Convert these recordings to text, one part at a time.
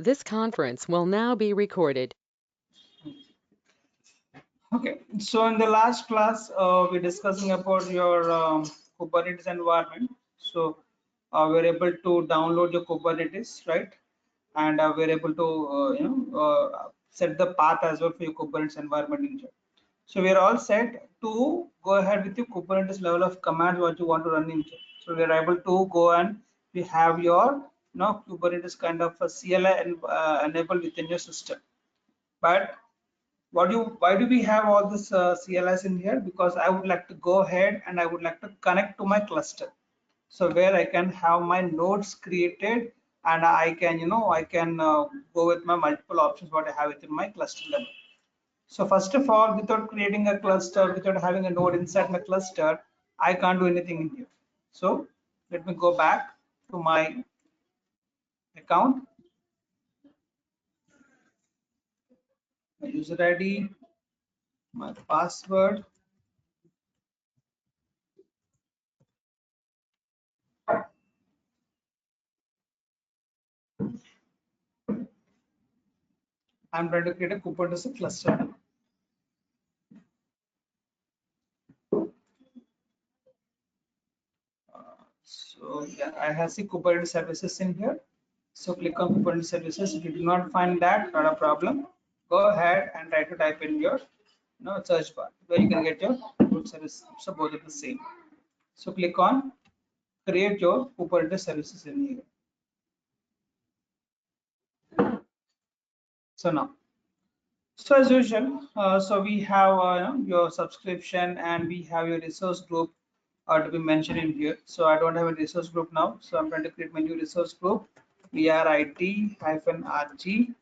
This conference will now be recorded. Okay, so in the last class, we're discussing about your Kubernetes environment. So we're able to download your Kubernetes, right? And we're able to, set the path as well for your Kubernetes environment in here. So we're all set to go ahead with your Kubernetes level of command what you want to run in here. So we're able to go and we have your, Kubernetes kind of a CLI enabled within your system. But why do we have all this CLIs in here? Because I would like to go ahead and I would like to connect to my cluster. So where I can have my nodes created and I can, I can go with my multiple options what I have within my cluster level. So first of all, without creating a cluster, without having a node inside my cluster, I can't do anything in here. So let me go back to my account, my user ID, my password. I'm trying to create a Kubernetes cluster. So yeah, I have the Kubernetes services in here. So click on Kubernetes services. If you do not find that, not a problem. Go ahead and try to type in your search bar where you can get your Kubernetes service. So both are the same. So click on create your Kubernetes services in here. So now, so as usual, so we have your subscription and we have your resource group to be mentioned in here. So I don't have a resource group now. So I'm trying to create my new resource group. VRIT-RG,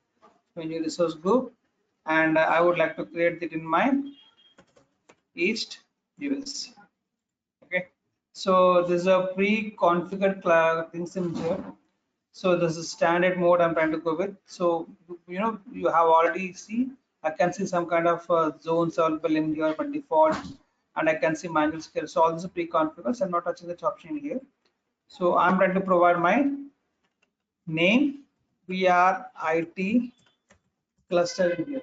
my new resource group. And I would like to create it in my East US. Okay. So there's a pre-configured things in here. So this is standard mode I'm trying to go with. So you have already see I can see some kind of zones available in here by default, and I can see manual scale. So all this is pre-configured. So I'm not touching this option here. So I'm trying to provide my name. We are IT cluster in here.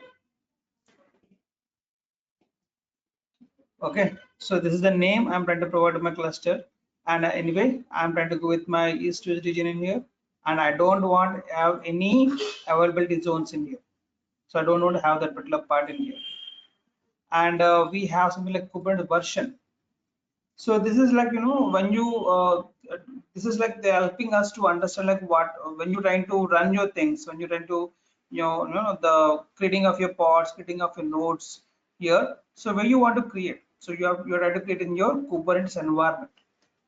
Okay. So this is the name I'm trying to provide to my cluster. And anyway, I'm trying to go with my East region in here, and I don't want to have any availability zones in here. So I don't want to have that particular part in here. And we have something like Kubernetes version. So this is like when you this is like they're helping us to understand like what when you're trying to run your things, when you're trying to the creating of your pods, creating of your nodes here. So where you want to create, so you're trying to create in your Kubernetes environment.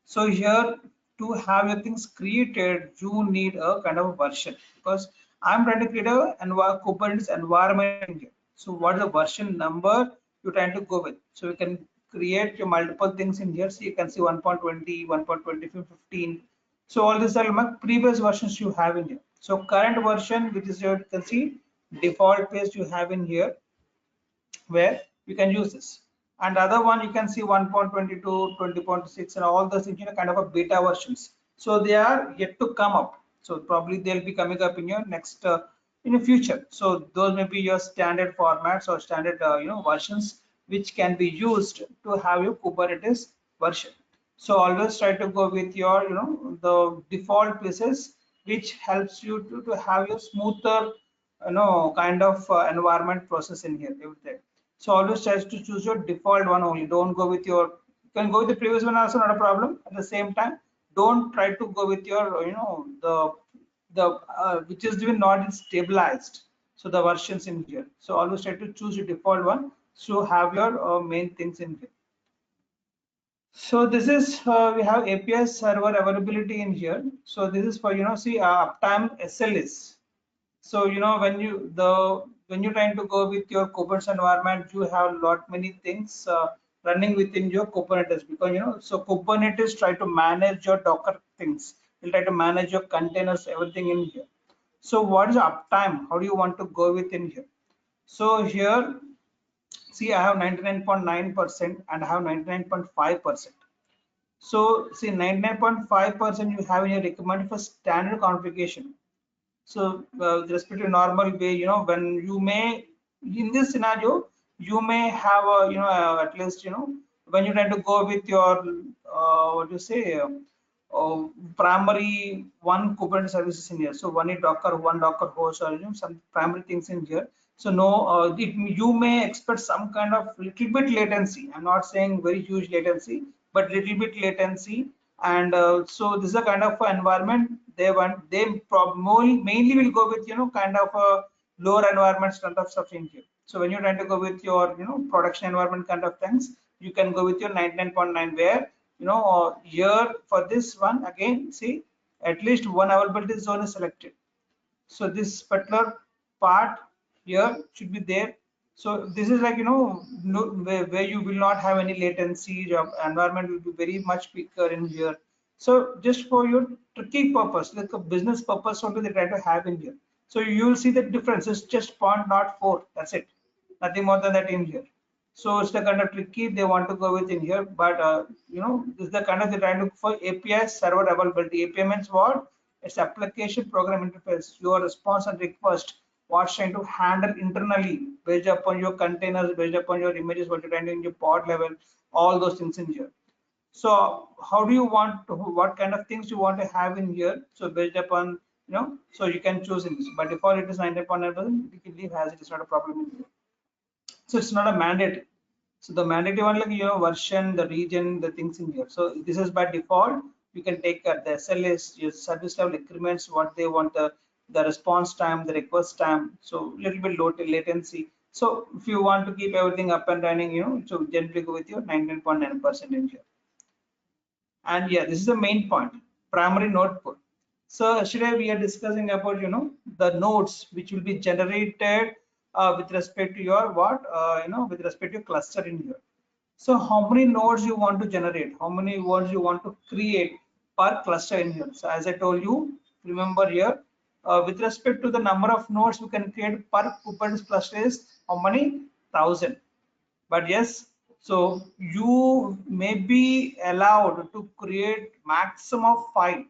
So here to have your things created, you need a kind of a version because I'm trying to create a Kubernetes environment here. So what is the version number you're trying to go with? So you can create your multiple things in here. So you can see 1.20, 1.20, 15. So all these are my previous versions you have in here. So current version, which is your, you can see default page you have in here where you can use this. And other one you can see 1.22, 20.6 and all those kind of a beta versions. So they are yet to come up. So probably they'll be coming up in your next in the future. So those may be your standard formats or standard versions which can be used to have your Kubernetes version. So always try to go with your the default places which helps you to have your smoother kind of environment process in here everything. So always try to choose your default one only. Don't go with your, you can go with the previous one also, not a problem. At the same time, don't try to go with your the which is even not stabilized. So the versions in here. So always try to choose your default one. So have your main things in here. So this is we have API server availability in here. So this is for see uptime SLAs. So when you're trying to go with your Kubernetes environment, you have lot many things running within your Kubernetes because so Kubernetes try to manage your Docker things. Will try to manage your containers, everything in here. So what is uptime? How do you want to go within here? So here, see, I have 99.9% and I have 99.5%. So see 99.5% you have in your recommended for standard configuration. So with respect to normal way, when you may, in this scenario, you may have a, at least, when you try to go with your, what do you say, primary one Kubernetes services in here. So one is Docker, one Docker host, or some primary things in here. So no, you may expect some kind of little bit latency. I'm not saying very huge latency, but little bit latency. And so this is a kind of environment they want. They mainly will go with kind of a lower environment kind of stuff in here. So when you're trying to go with your production environment kind of things, you can go with your 99.9, where here for this one again, see, at least one availability zone is selected. So this particular part here should be there. So this is like where you will not have any latency. Your environment will be very much quicker in here. So just for your tricky purpose, like a business purpose, only they try to have in here. So you will see the difference. It's just 0.04. That's it. Nothing more than that in here. So it's the kind of tricky they want to go with in here. But this is the kind of they try to look for API server availability. API means what? It's application program interface. Your response and request, what's trying to handle internally based upon your containers, based upon your images, what you're trying to in your pod level, all those things in here. So how do you want to, what kind of things you want to have in here? So based upon so you can choose in this. By default, it is 90.9%. You can leave as it is not a problem in here. So it's not a mandate. So the mandate one, like version, the region, the things in here. So this is by default. You can take the SLAs, your service level increments, what they want, the response time, the request time. So little bit low latency. So if you want to keep everything up and running, so generally go with your 99.9% in here. And yeah, this is the main point, primary node pool. So today we are discussing about the nodes which will be generated with respect to your what with respect to your cluster in here. So how many nodes you want to generate, how many nodes you want to create per cluster in here. So as I told you, remember here, with respect to the number of nodes we can create per Kubernetes cluster is how many? 1,000. But yes, so you may be allowed to create maximum of 5.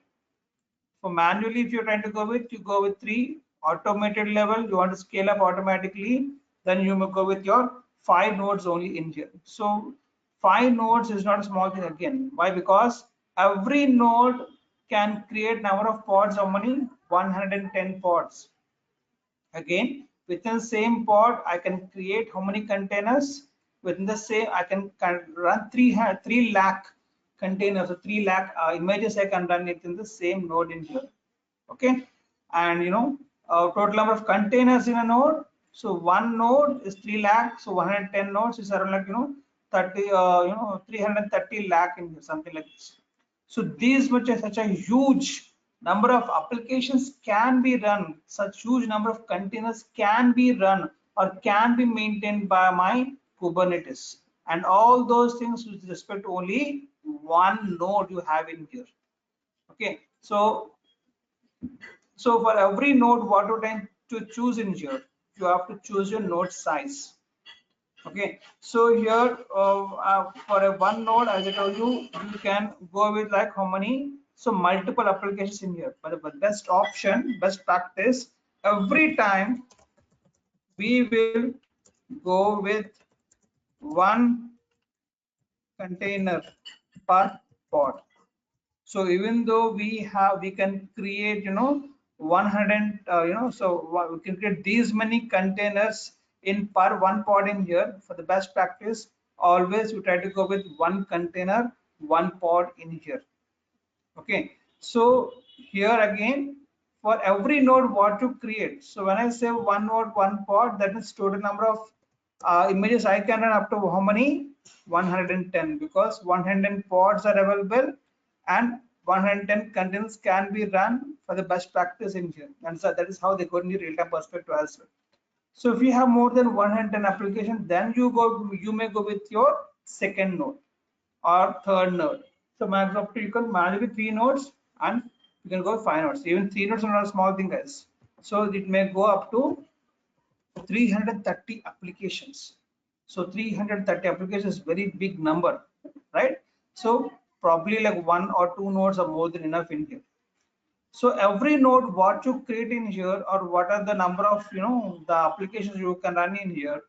For manually, if you're trying to go with, you go with 3. Automated level, you want to scale up automatically, then you may go with your 5 nodes only in here. So 5 nodes is not a small thing again. Why? Because every node can create number of pods, how many? 110 pods. Again, within the same pod, I can create how many containers? Within the same, I can run 3 lakh containers, so 3 lakh images I can run it in the same node in here. Okay, and total number of containers in a node. So one node is 3 lakh, so 110 nodes is around like 30 330 lakh in here, something like this. So these much such a huge number of applications can be run, such huge number of containers can be run or can be maintained by my Kubernetes, and all those things with respect to only one node you have in here. Okay, so for every node, what you tend to choose in here, you have to choose your node size. Okay, so here for a one node, as I told you, you can go with like how many? So multiple applications in here. But the best option, best practice, every time we will go with one container per pod. So even though we can create 100 so we can create these many containers in per one pod in here. For the best practice, always we try to go with one container, one pod in here. Okay, so here again, for every node what to create. So when I say one node one pod, that is total number of images I can run up to how many? 110, because 110 pods are available and 110 containers can be run for the best practice in here. And so that is how they go in the real-time perspective as well. So if you have more than 110 applications, then you may go with your second node or third node. So max up to you can manage with 3 nodes, and you can go 5 nodes. Even 3 nodes are not a small thing, guys. So it may go up to 330 applications. So 330 applications is very big number, right? So probably like 1 or 2 nodes are more than enough in here. So every node what you create in here, or what are the number of the applications you can run in here.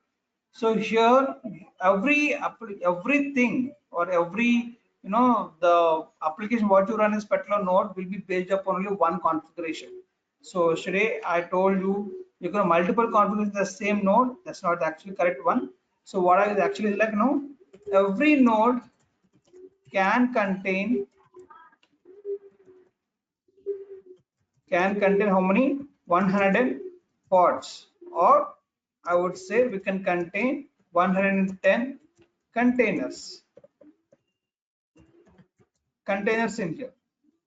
So here everything, or every the application what you run in this particular node will be based upon only one configuration. So today I told you you can multiple configurations in the same node. That's not actually correct one. So what I actually like, every node can contain how many? 100 pods, or I would say we can contain 110 containers in here.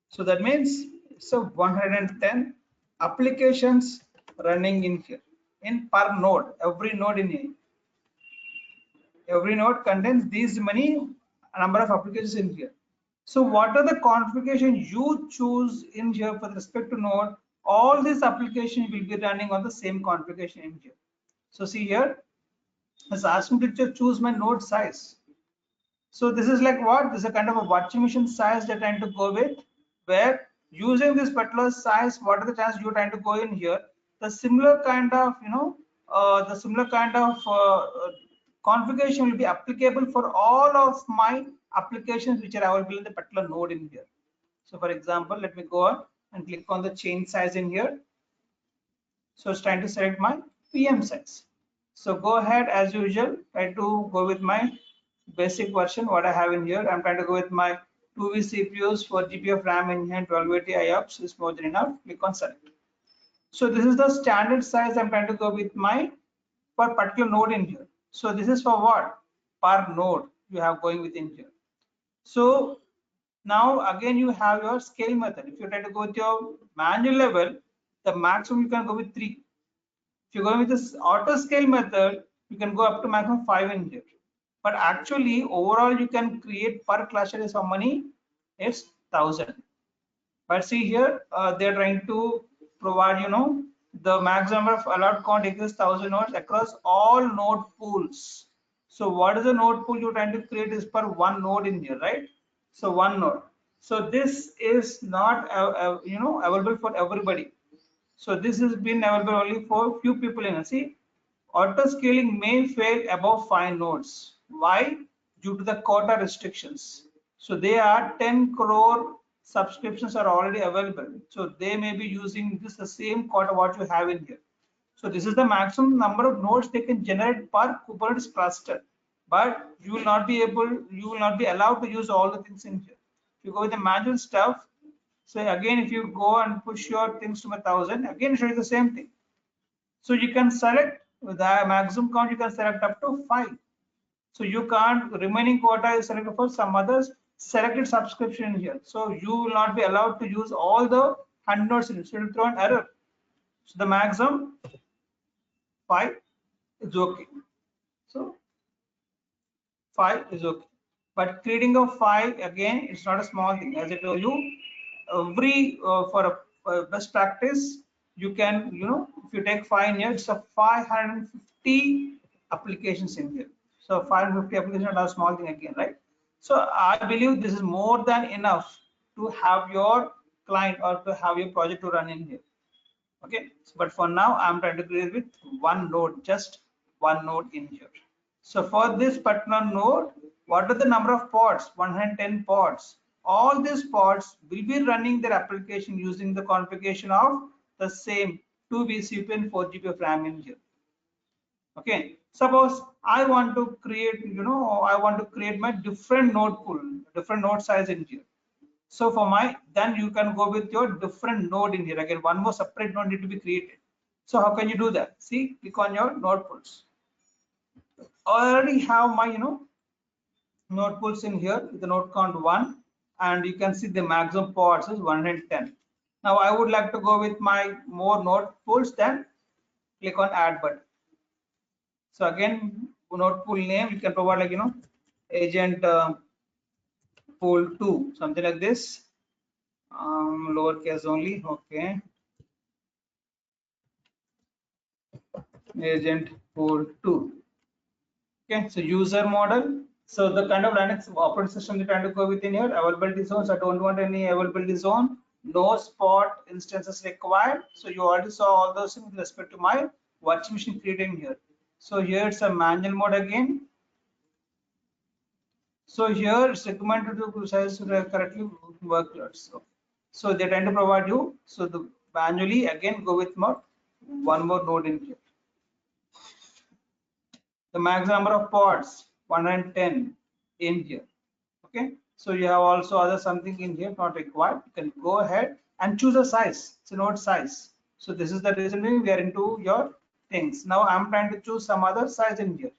So that means so 110 applications running in here in per node. Every node in here, every node contains these many number of applications in here. So what are the configurations you choose in here for respect to node? All these applications will be running on the same configuration in here. So see here, it's asking me to just choose my node size. So this is like what? This is a kind of a watching machine size that I'm trying to go with, where using this particular size, what are the chances you're trying to go in here? The similar kind of, configuration will be applicable for all of my applications which are available in the particular node in here. So for example, let me go on and click on the change size in here. So it's trying to select my PM size. So go ahead as usual, try to go with my basic version what I have in here. I'm trying to go with my 2V CPUs, 4 GB of RAM in here, and 1280 IOPS is more than enough. Click on select. So this is the standard size I'm trying to go with my per particular node in here. So this is for what? Per node you have going within here. So now again you have your scale method. If you try to go with your manual level, the maximum you can go with 3. If you're going with this auto scale method, you can go up to maximum 5 in here. But actually, overall, you can create per cluster is how many? It's 1,000. But see here, they're trying to provide, the maximum of allowed count equals 1,000 nodes across all node pools. So what is the node pool you're trying to create is per one node in here, right? So one node. So this is not, available for everybody. So this has been available only for few people in a. See, auto scaling may fail above 5 nodes. Why? Due to the quota restrictions. So they are 10 crore subscriptions are already available. So they may be using this the same quota what you have in here. So this is the maximum number of nodes they can generate per Kubernetes cluster. But you will not be allowed to use all the things in here. If you go with the manual stuff, so again, if you go and push your things to 1,000, again show you the same thing. So you can select the maximum count. You can select up to 5. So you can't. Remaining quota is selected for some others selected subscription here. So you will not be allowed to use all the 100 nodes. So it will throw an error. So the maximum 5 is okay. So 5 is okay. But creating of 5 again, it's not a small thing. As I told you, every for a best practice, you can, if you take 5 here, it's a 550 applications in here. So 550 applications are not a small thing again, right? So I believe this is more than enough to have your client or to have your project to run in here. Okay, but for now I'm trying to create with one node, just one node in here. So for this particular node, what are the number of pods? 110 pods. All these pods will be running their application using the configuration of the same 2 vCPU and 4 GB of RAM in here. Okay, suppose I want to create, I want to create my different node pool, different node size in here. So for then you can go with your different node in here. Again, one more separate node need to be created. So how can you do that? See, click on your node pools. I already have my, node pools in here with the node count 1, and you can see the maximum pods is 110. Now I would like to go with my more node pools, then click on add button. So again, node pool name you can provide like agent pool 2, something like this, lowercase only. Okay, agent pool 2. Okay, so user model. So the kind of Linux operating system you're trying to go within here, availability zones. I don't want any availability zone. no spot instances required. So you already saw all those things with respect to my virtual machine created in here. So here it's a manual mode again. So here it's recommended to precise correctly workloads. So they tend to provide you. So the manually again go with more one more node in here. The max number of pods 110 in here. Okay, so you have also other something in here not required. You can go ahead and choose a size. It's a node size. So this is the reason we are into your things. Now I'm trying to choose some other size in here.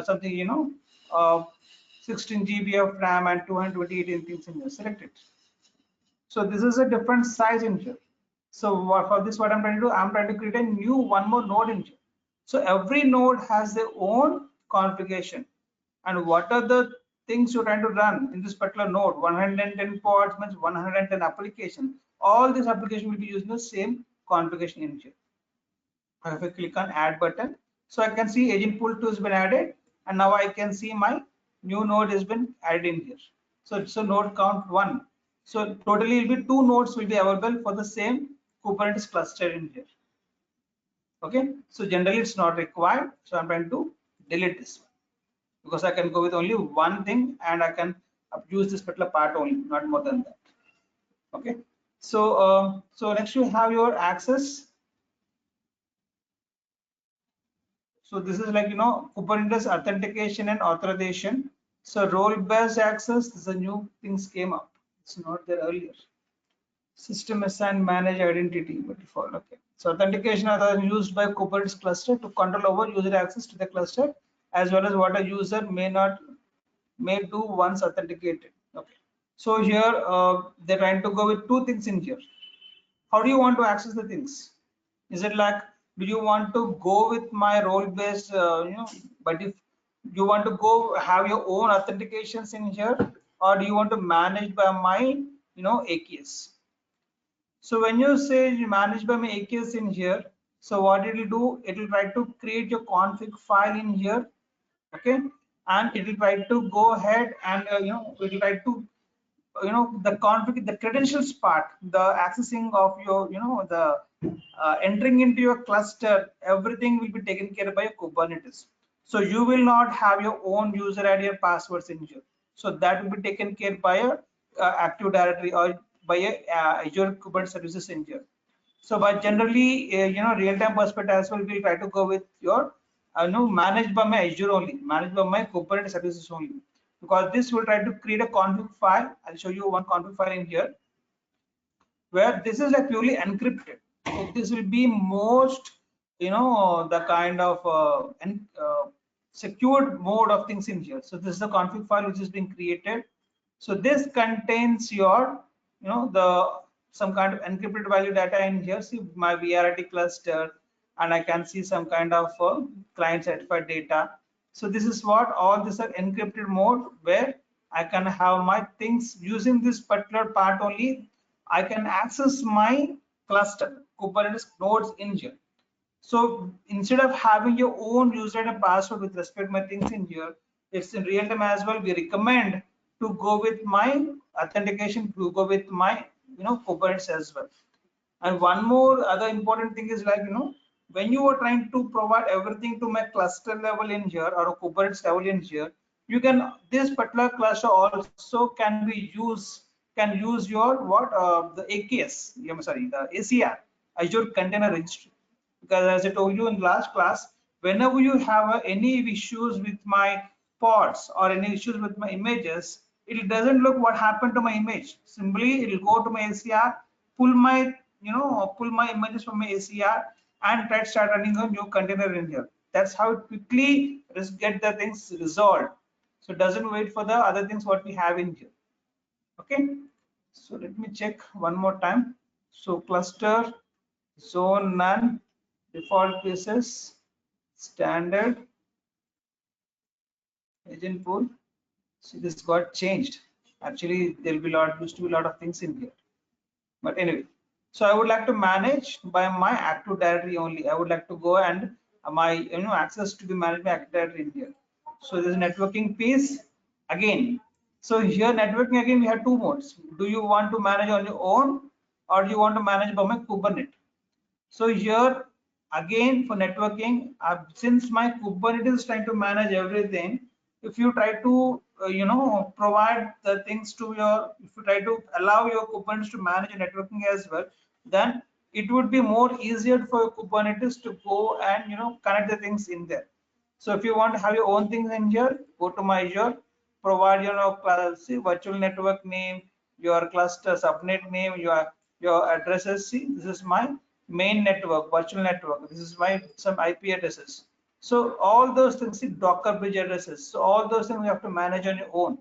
Something uh, 16 GB of RAM and 228 in things in here. Select it. So this is a different size in here. So for this, what I'm trying to do, I'm trying to create a new one more node in here. So every node has their own configuration. And what are the things you're trying to run in this particular node? 110 pods means 110 applications. All these applications will be using the same configuration in here. If I click on add button, so I can see agent pool 2 has been added, and now I can see my new node has been added in here. So it's a node count 1. So totally will be 2 nodes will be available for the same Kubernetes cluster in here. Okay, so generally it's not required. So I'm trying to delete this one because I can go with only one thing and I can use this particular part only, not more than that. Okay, so next you have your access. So this is like Kubernetes authentication and authorization. So role-based access, this is a new things came up. It's not there earlier. System assign manage identity by default. Okay. So authentication are used by Kubernetes cluster to control over user access to the cluster, as well as what a user may do once authenticated. Okay. So here they're trying to go with two things in here. How do you want to access the things? Is it like, do you want to go with my role based but if you want to go have your own authentications in here, or do you want to manage by my AKS? So when you say you manage by my AKS in here, so what it will do, it will try to create your config file in here. Okay, and it will try to go ahead and it will try to the config, the credentials part, the accessing of your the entering into your cluster, everything will be taken care of by Kubernetes. So you will not have your own user ID or passwords in here. So that will be taken care by a Active Directory or by a Azure Kubernetes services in here. So but generally real-time perspective as well, we'll try to go with your managed by my Azure only, managed by my Kubernetes services only, because this will try to create a config file. I'll show you one config file in here where this is like purely encrypted. So this will be most the kind of secured mode of things in here. So this is the config file which is being created. So this contains your the some kind of encrypted value data in here. See my VRT cluster, and I can see some kind of client certified data. So this is what all these are encrypted mode, where I can have my things using this particular part only. I can access my cluster Kubernetes nodes in here. So instead of having your own user and password with respect to my things in here, it's in real time as well. We recommend to go with my authentication, to go with my Kubernetes as well. And one more other important thing is like when you are trying to provide everything to my cluster level in here or a Kubernetes level in here, you can this particular cluster also can use your what the AKS. I'm sorry, the ACR, Azure Container Registry, because as I told you in last class, whenever you have any issues with my pods or any issues with my images, it doesn't look what happened to my image. Simply it will go to my ACR, pull my images from my ACR and try to start running a new container in here. That's how it quickly get the things resolved. So it doesn't wait for the other things what we have in here. Okay, so let me check one more time. So cluster, zone none, default cases, standard, agent pool. See, this got changed. Actually, there will be used to be a lot of things in here. But anyway, so I would like to manage by my Active Directory only. I would like to go and my access to be managed by Active Directory in here. So this networking piece again. So here networking again we have two modes. Do you want to manage on your own, or you want to manage by my Kubernetes. So here again for networking, since my Kubernetes is trying to manage everything, if you try to provide the things to your, if you try to allow your Kubernetes to manage your networking as well, then it would be more easier for your Kubernetes to go and connect the things in there. So if you want to have your own things in here, go to my Azure, provide see, virtual network name, your cluster subnet name, your addresses. See, this is my main network, virtual network. This is my some IP addresses. So all those things, see, Docker bridge addresses. So all those things you have to manage on your own.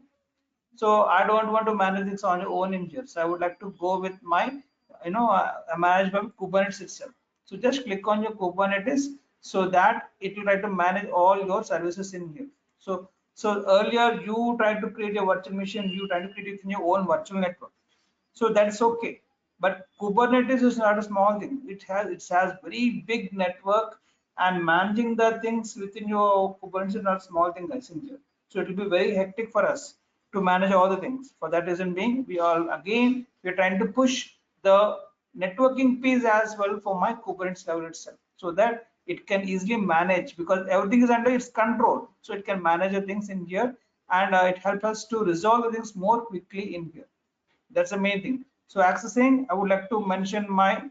So I don't want to manage this on your own in here. So I would like to go with my, manage by Kubernetes itself. So just click on your Kubernetes so that it will try to manage all your services in here. So earlier you tried to create a virtual machine, you try to create it in your own virtual network. So that's okay. But Kubernetes is not a small thing. It has very big network, and managing the things within your Kubernetes is not a small thing, guys. In here. So it will be very hectic for us to manage all the things. For that reason being, we're trying to push the networking piece as well for my Kubernetes level itself, so that it can easily manage, because everything is under its control. So it can manage the things in here, and it helps us to resolve the things more quickly in here. That's the main thing. So accessing, I would like to mention my,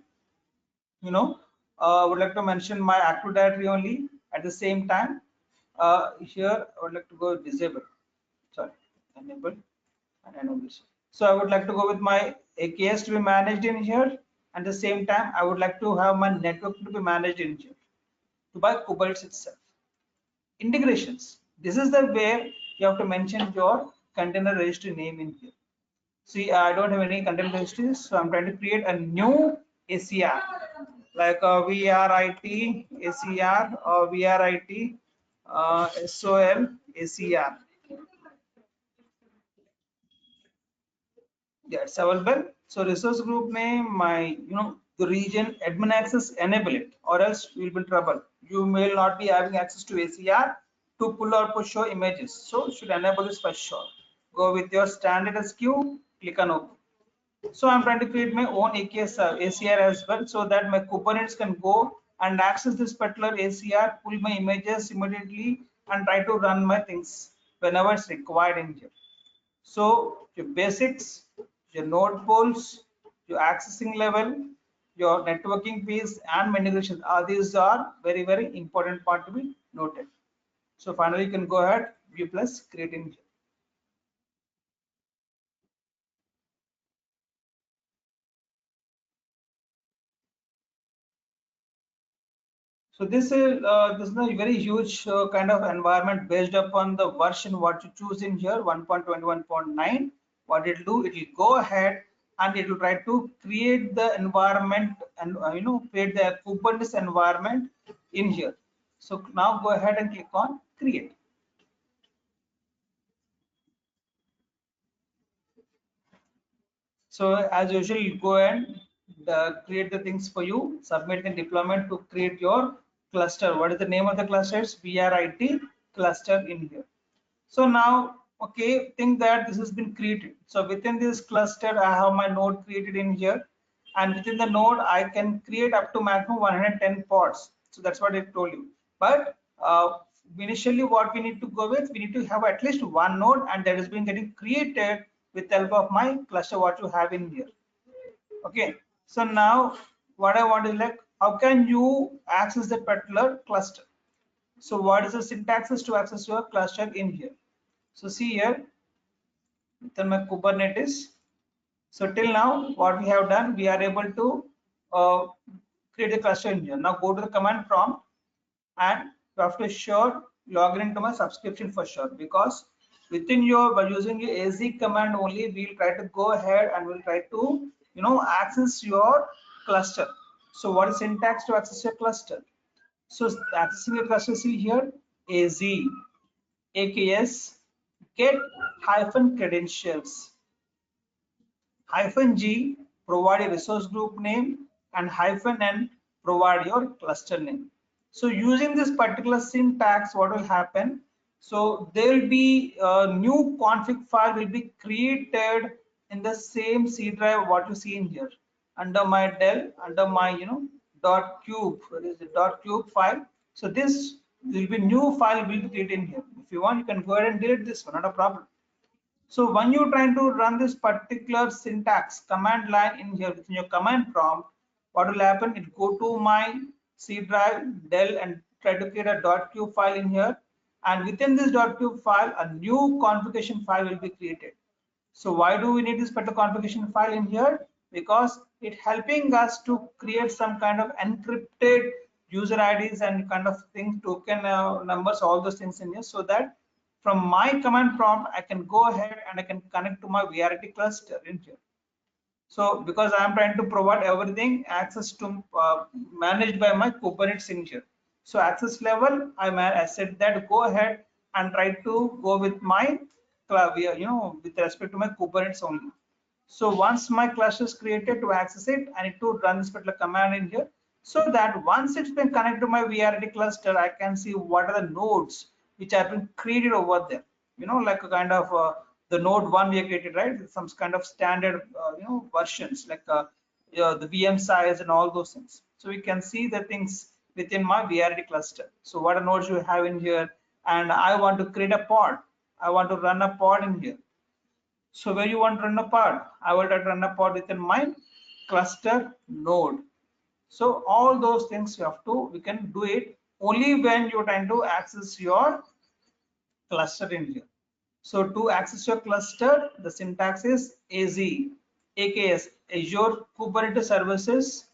I would like to mention my Active Directory only. At the same time, here I would like to go disable, sorry, enable and enable. So I would like to go with my AKS to be managed in here. At the same time, I would like to have my network to be managed in here, to by Kubernetes itself. Integrations. This is the where you have to mention your container registry name in here. See, I don't have any content registries, so I'm trying to create a new ACR, like VRIT ACR or VRIT SOL ACR. Yeah, it's available. So resource group name, my the region admin access, enable it, or else you will be in trouble. You may not be having access to ACR to pull or push your images. So should enable this for sure. Go with your standard SQ, click on OK. So I'm trying to create my own ACR as well, so that my Kubernetes can go and access this particular ACR, pull my images immediately, and try to run my things whenever it's required in here. So your basics, your node polls, your accessing level, your networking piece, and integration. These are very, very important part to be noted. So finally, you can go ahead, view plus create in here. So this is a very huge kind of environment based upon the version what you choose in here, 1.21.9. What it will do, it will go ahead and it will try to create the environment and create the Kubernetes environment in here. So now go ahead and click on create. So as usual, you go and create the things for you, submit the deployment to create your cluster. What is the name of the cluster? It's VRIT cluster in here. So now, okay, think that this has been created. So within this cluster, I have my node created in here, and within the node, I can create up to maximum 110 pods. So that's what I told you. But initially, what we need to go with, we need to have at least one node, and that has been getting created with the help of my cluster what you have in here. Okay. So now, what I want is like, how can you access the particular cluster? So what is the syntax to access your cluster in here? So see here, within my Kubernetes. So till now, what we have done, we are able to uh, create a cluster in here. Now go to the command prompt, and you have to sure log into my subscription for sure, because within your, by using your AZ command only, we'll try to go ahead and we'll try to access your cluster. So what is syntax to access your cluster? So accessing your cluster, see here, AZ AKS get hyphen credentials, hyphen G provide a resource group name, and hyphen N provide your cluster name. So using this particular syntax, what will happen? So there will be a new config file will be created in the same C drive what you see in here, under my del, under my dot cube, what is the dot cube file. So this will be new file will be created in here. If you want, you can go ahead and delete this one, not a problem. So when you're trying to run this particular syntax command line in here within your command prompt, what will happen? It go to my C drive del and try to create a .cube file in here, and within this .cube file, a new configuration file will be created. So why do we need this particular configuration file in here? Because it helping us to create some kind of encrypted user IDs and kind of things, token numbers, all those things in here, so that from my command prompt, I can go ahead and I can connect to my VRT cluster in here. So because I'm trying to provide everything access to managed by my Kubernetes in here. So access level, I said that go ahead and try to go with my with respect to my Kubernetes only. So once my cluster is created, to access it, I need to run this particular command in here, so that once it's been connected to my VRT cluster, I can see what are the nodes which have been created over there. Like a kind of the node one we created, right? Some kind of standard, versions like the VM size and all those things. So we can see the things within my VRT cluster. So what are nodes you have in here, and I want to create a pod. I want to run a pod in here. So where you want to run a pod? I will run a pod within my cluster node. So all those things we can do it only when you're trying to access your cluster in here. So to access your cluster, the syntax is AKS, Azure Kubernetes Services,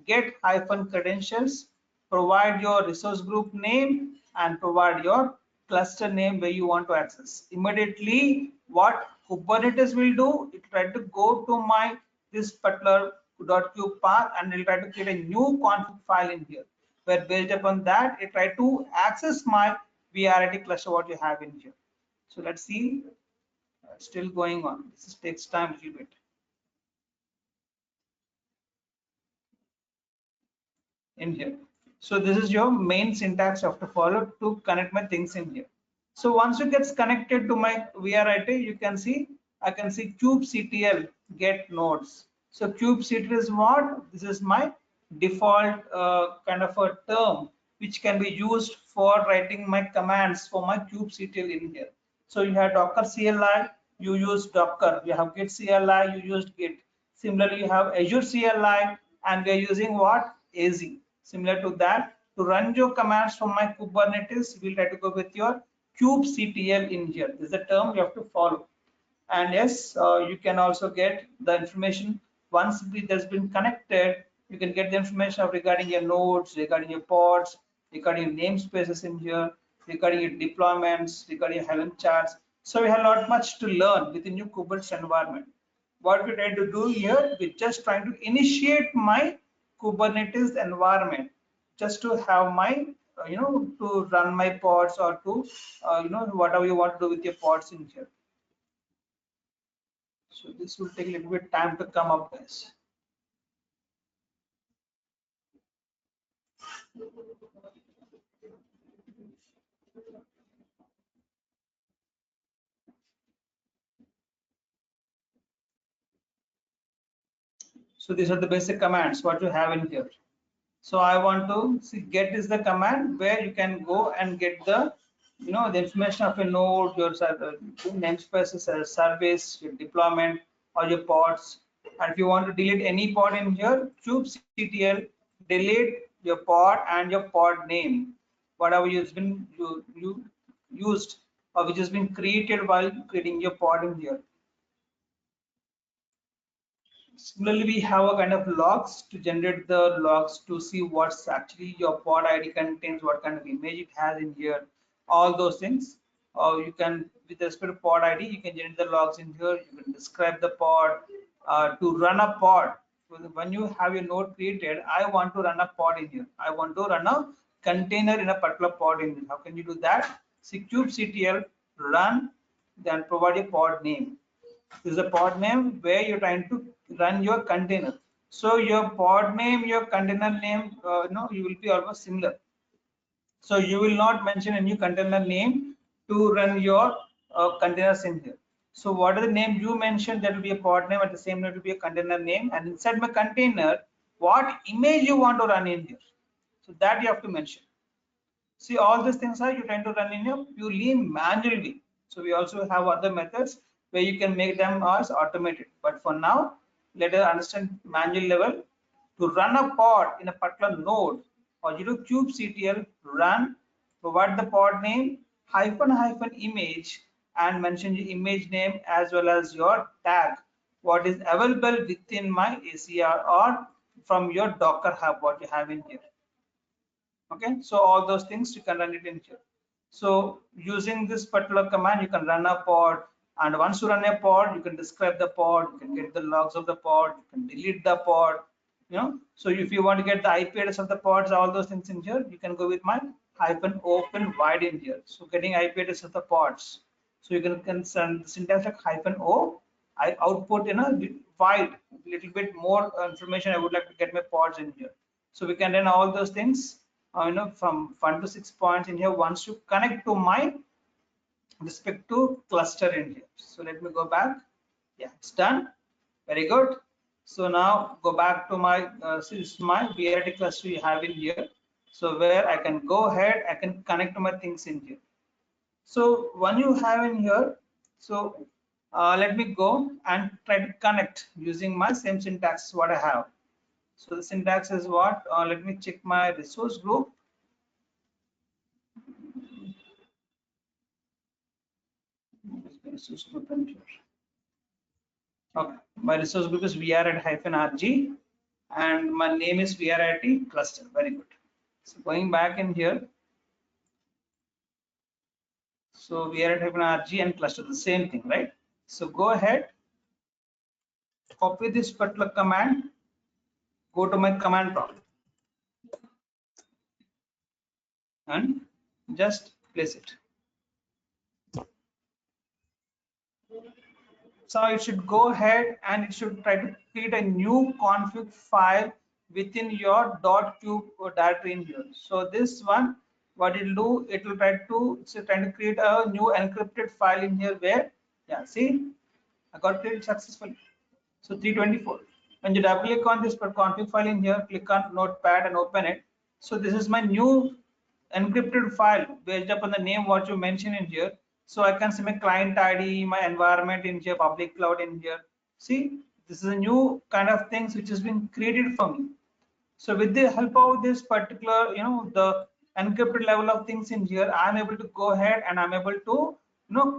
get hyphen credentials, provide your resource group name and provide your cluster name where you want to access. Immediately, what Kubernetes will do, it try to go to my this particular .cube path and it will try to create a new config file in here, where based upon that, it try to access my VRT cluster what you have in here. So let's see, still going on. This takes time a little bit in here. So this is your main syntax you have to follow to connect my things in here. So once it gets connected to my VRT, you can see, I can see kubectl get nodes. So kubectl is what? This is my default kind of a term which can be used for writing my commands for my kubectl in here. So you have Docker CLI, you use Docker. You have Git CLI, you used Git. Similarly, you have Azure CLI, and we are using what? AZ. Similar to that, to run your commands from my Kubernetes, we'll try to go with your kubectl in here. This is the term you have to follow. And yes, you can also get the information once it has been connected. You can get the information of regarding your nodes, regarding your pods, regarding your namespaces in here, regarding your deployments, regarding your Helm charts. So we have not much to learn within your Kubernetes environment. What we try to do here, we're just trying to initiate my Kubernetes environment, just to have my to run my pods, or to whatever you want to do with your pods in here. So this will take a little bit time to come up, guys. So these are the basic commands what you have in here. So I want to see, get is the command where you can go and get the the information of a node, your namespaces, service, your deployment, or your pods. And if you want to delete any pod in here, kubectl delete your pod and your pod name, whatever you used, or which has been created while creating your pod in here. Similarly, we have a kind of logs to generate the logs to see what's actually your pod ID contains, what kind of image it has in here, all those things. Or you can, with respect to pod ID, you can generate the logs in here. You can describe the pod. To run a pod, when you have your node created, I want to run a pod in here. I want to run a container in a particular pod in here. How can you do that? See kubectl run, then provide a pod name. This is a pod name where you're trying to run your container. So your pod name, your container name, you will be almost similar. So you will not mention any container name to run your containers in here. So what are the name you mentioned, that will be a pod name, at the same name will be a container name, and inside my container what image you want to run in here, so that you have to mention. See, all these things are you tend to run in your purely manually. So we also have other methods where you can make them as automated. But for now, let us understand manual level. To run a pod in a particular node, or you do kubectl run, provide the pod name hyphen hyphen image and mention the image name as well as your tag, what is available within my ACR or from your Docker hub, what you have in here. Okay, so all those things you can run it in here. So using this particular command you can run a pod, and once you run a pod you can describe the pod, you can get the logs of the pod, you can delete the pod, so if you want to get the IP address of the pods, all those things in here, you can go with my hyphen open wide in here. So getting IP address of the pods, so you can send the syntax like hyphen o, I output in a wide little bit more information, I would like to get my pods in here. So we can run all those things, from 1 to 6 points in here once you connect to my respect to cluster in here. So let me go back. Yeah, it's done. Very good. So now go back to my this is my VRT cluster you have in here. So where I can go ahead, I can connect to my things in here. So when you have in here, so let me go and try to connect using my same syntax what I have. So the syntax is what? Let me check my resource group. Resource group in here. Okay, my resource group is VRT-RG and my name is VRT cluster. Very good. So going back in here, so VRT-RG and cluster, the same thing, right? So go ahead, copy this particular command, go to my command prompt and just place it. So it should go ahead and it should try to create a new config file within your .cube directory in here. So this one, what it will do, it will try to, so trying to create a new encrypted file in here where, yeah, see, I got created successfully. So 324. When you double click on this config file in here, click on Notepad and open it. So this is my new encrypted file based upon the name what you mentioned in here. So I can see my client ID, my environment in here, public cloud in here. See, this is a new kind of things which has been created for me. So with the help of this particular, the encrypted level of things in here, I'm able to go ahead and I'm able to,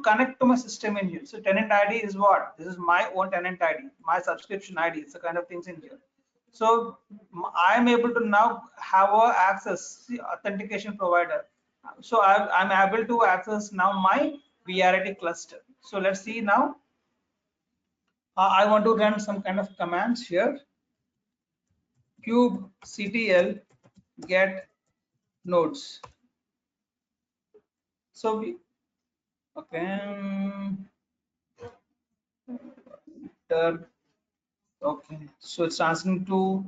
connect to my system in here. So tenant ID is what? This is my own tenant ID, my subscription ID. It's the kind of things in here. So I'm able to now have a access, see, authentication provider. So I'm able to access now my VRT cluster. So let's see now. I want to run some kind of commands here. Kubectl get nodes. So we okay. Okay. So it's asking to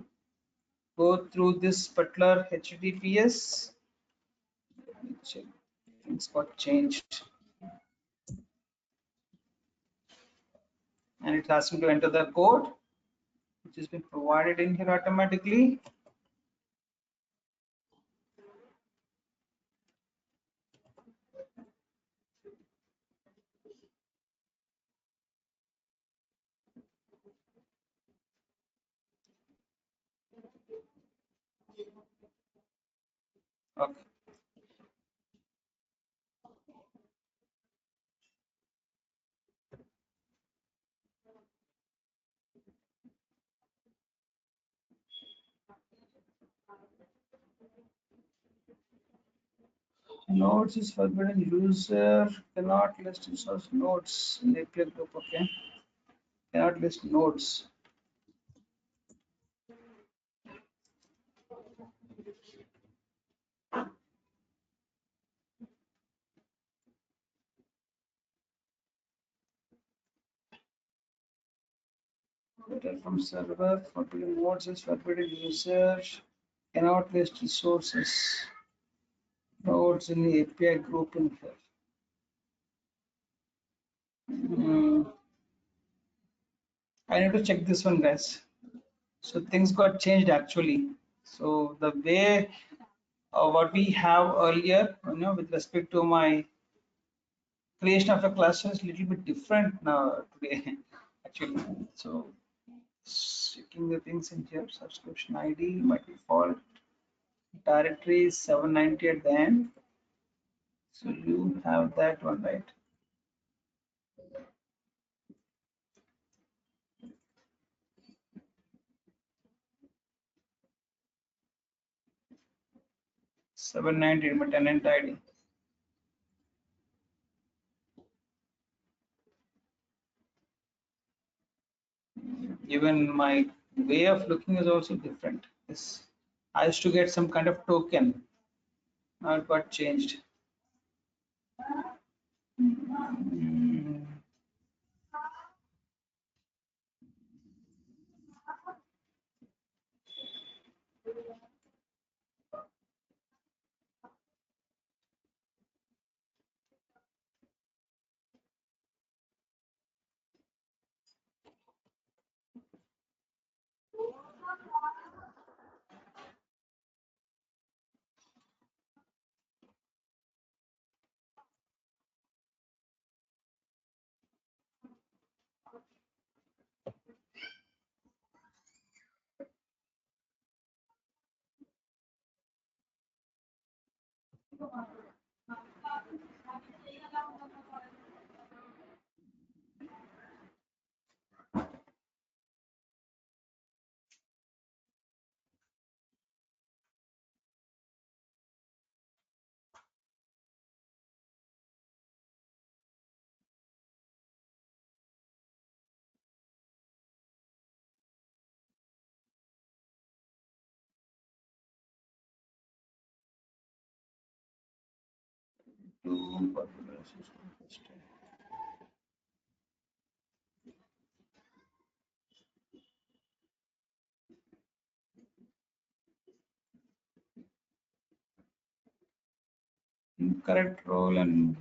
go through this particular HTTPS. Check. Things got changed, and it's asking to enter the code, which has been provided in here automatically. Okay. Nodes is forbidden. User cannot list resource nodes in the API group. Okay. Cannot list nodes. From server forbidden nodes is forbidden. User cannot list resources nodes in the API group in here. Mm, I need to check this one, guys. So things got changed actually. So the way what we have earlier, with respect to my creation of a cluster is a little bit different now today, actually. So checking the things in here, subscription ID, by default directory is 790 at the end. So you have that one, right? Seven ninety my tenant ID. Even my way of looking is also different. This I used to get some kind of token. Now it got changed. Mm, to incorrect role and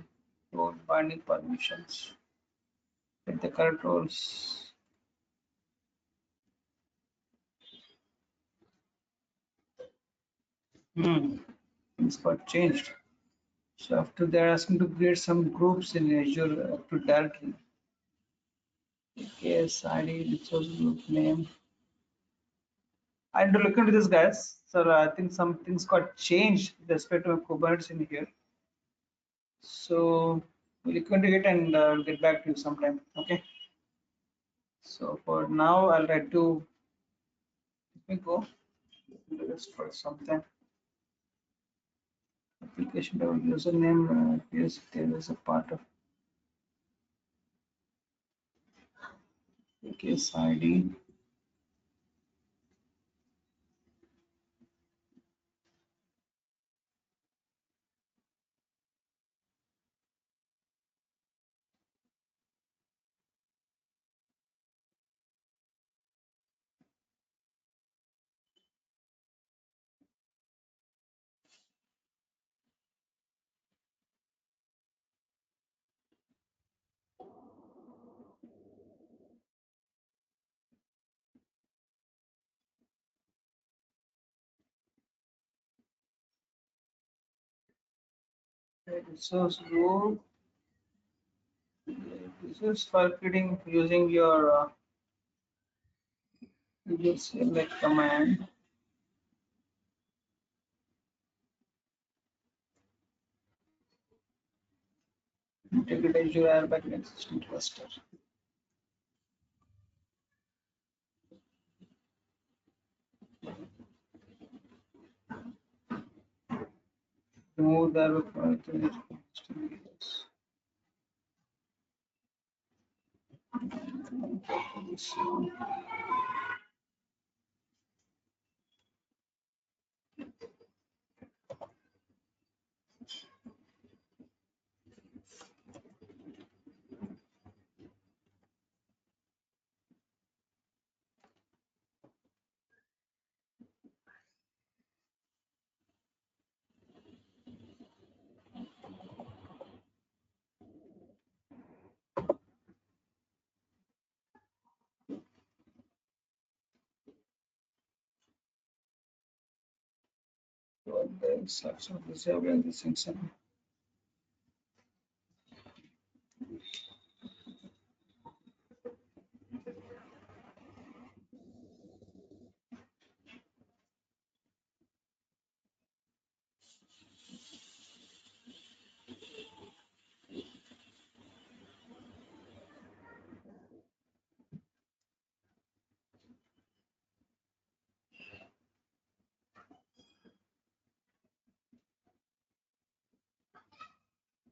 role binding permissions. With the correct roles. Things got changed. So after they're asking to create some groups in Azure to directory. Case ID, resource group name. I need to look into this, guys. So I think some things got changed with respect to Kubernetes in here. So we'll look into it and get back to you sometime. Okay. So for now, I'll try to let me go into this for something. Application level username. Yes, there is a part of case ID. Resource group. This is for creating using your select command. Integrate Azure airbag in existing cluster. Remove the airbag from existing users. This one. the structure of disabling this instance.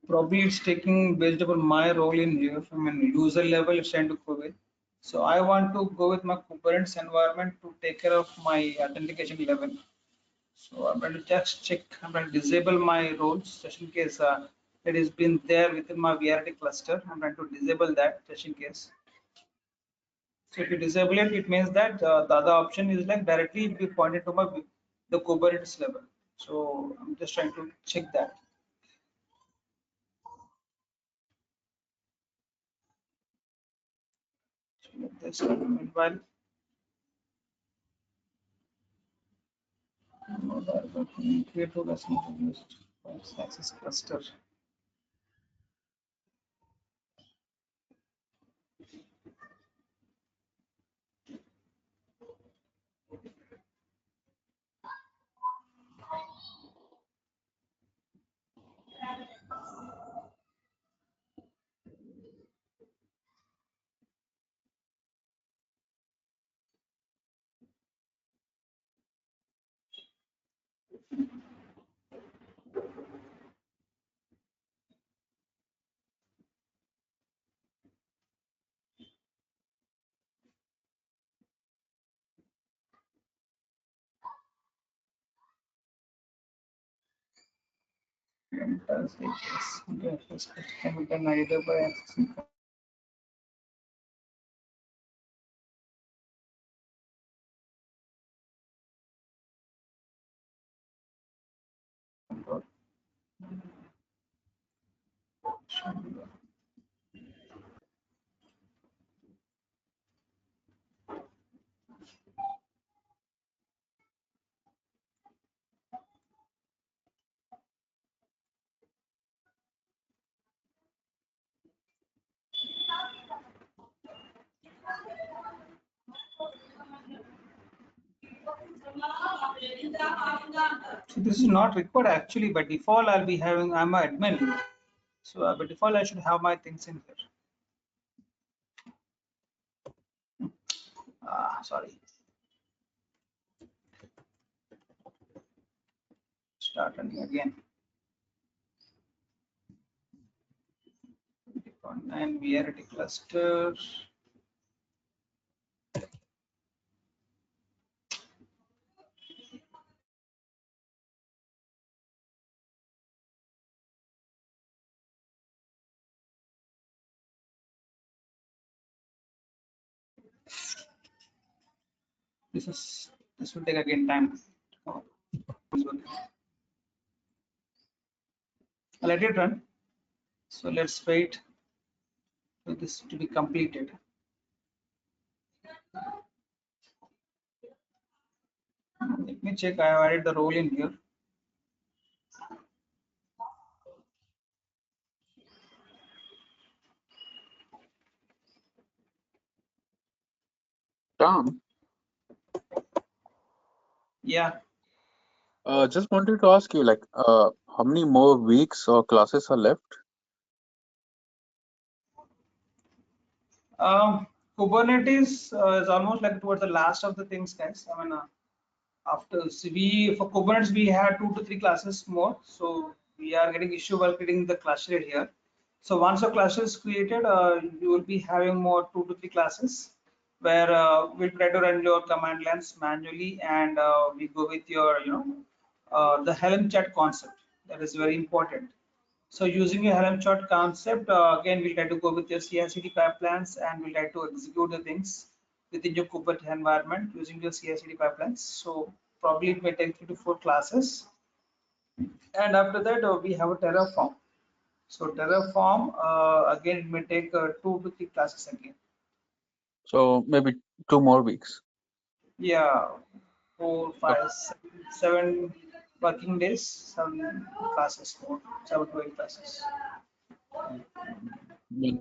Probably it's taking based upon my role in here from an user level, it's trying to go with. So I want to go with my Kubernetes environment to take care of my authentication level. So I'm going to just check, I'm going to disable my roles just in case it has been there within my VRT cluster. I'm going to disable that just in case. So if you disable it, it means that the other option is like directly be pointed to my the Kubernetes level. So I'm just trying to check that. So let this meanwhile. Create role as used access cluster. Does it is can be done either by accessing control. So this is not required actually. By default, I'll be having I'm an admin. So by default, I should have my things in here. Sorry. Start running again. And VRT cluster. This will take again time. Oh, I'll let it run. So let's wait for this to be completed. Let me check. I have added the role in here. Tom, Yeah. just wanted to ask you, how many more weeks or classes are left? Kubernetes is almost like towards the last of the things, guys. I mean, after we for Kubernetes we had 2 to 3 classes more, so we are getting issue while creating the cluster here. So once a cluster is created, you will be having more 2 to 3 classes where we'll try to run your command lines manually, and we go with your the Helm chart concept. That is very important. So using a Helm chart concept, again, we'll try to go with your CI/CD pipelines, and we'll try to execute the things within your Kubernetes environment using your CI/CD pipelines. So probably it may take 3 to 4 classes. And after that, we have a Terraform. So Terraform, again, it may take 2 to 3 classes again. So maybe 2 more weeks. Yeah, four, Okay. five, seven. working days, some classes, 7 to 8 classes. 1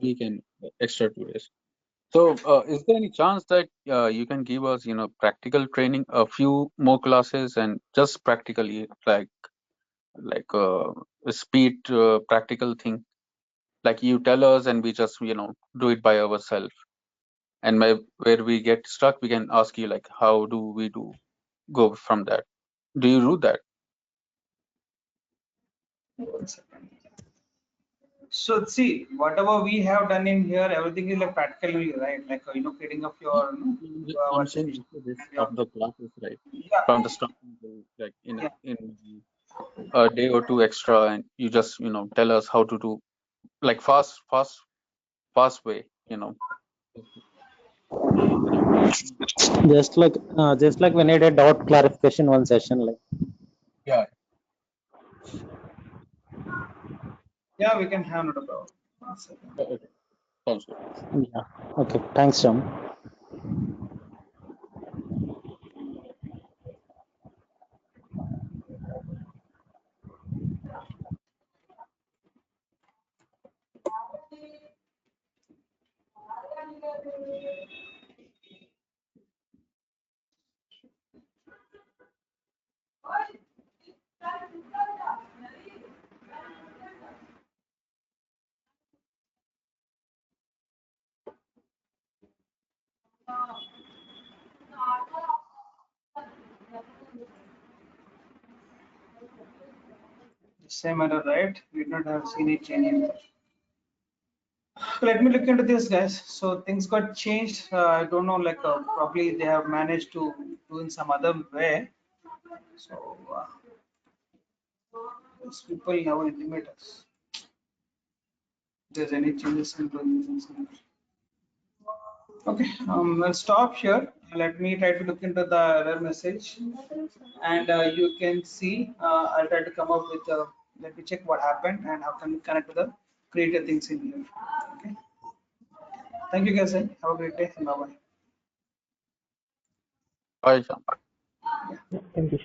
week and extra 2 days. So, is there any chance that you can give us, practical training, a few more classes, and just practically, like a speed practical thing, like you tell us, and we just, do it by ourselves. And where we get stuck, we can ask you, like, how do we go from that? Do you do that? One second. So see, whatever we have done in here, everything is like practically right, like creating of your I'm saying workstation after this, and your of the classes, right? yeah, From the starting to like yeah. in a day or two extra, and you just tell us how to do like fast way, Just like we need a doubt clarification one session like. Yeah. Yeah, we can have not a problem. One second. Okay, sounds good. Yeah. Okay. Thanks, John. The same error, right? We did not have seen it change in there. Let me look into this, guys. So things got changed. I don't know, like probably they have managed to do in some other way. So these people now intimate us. If there's any changes in doing things. Okay, I'll stop here. Let me try to look into the error message, and you can see. I'll try to come up with. Let me check what happened and how can we connect to the creative things in here. Okay. Thank you, guys. Have a great day. Bye bye. Bye, Shyam. Thank you.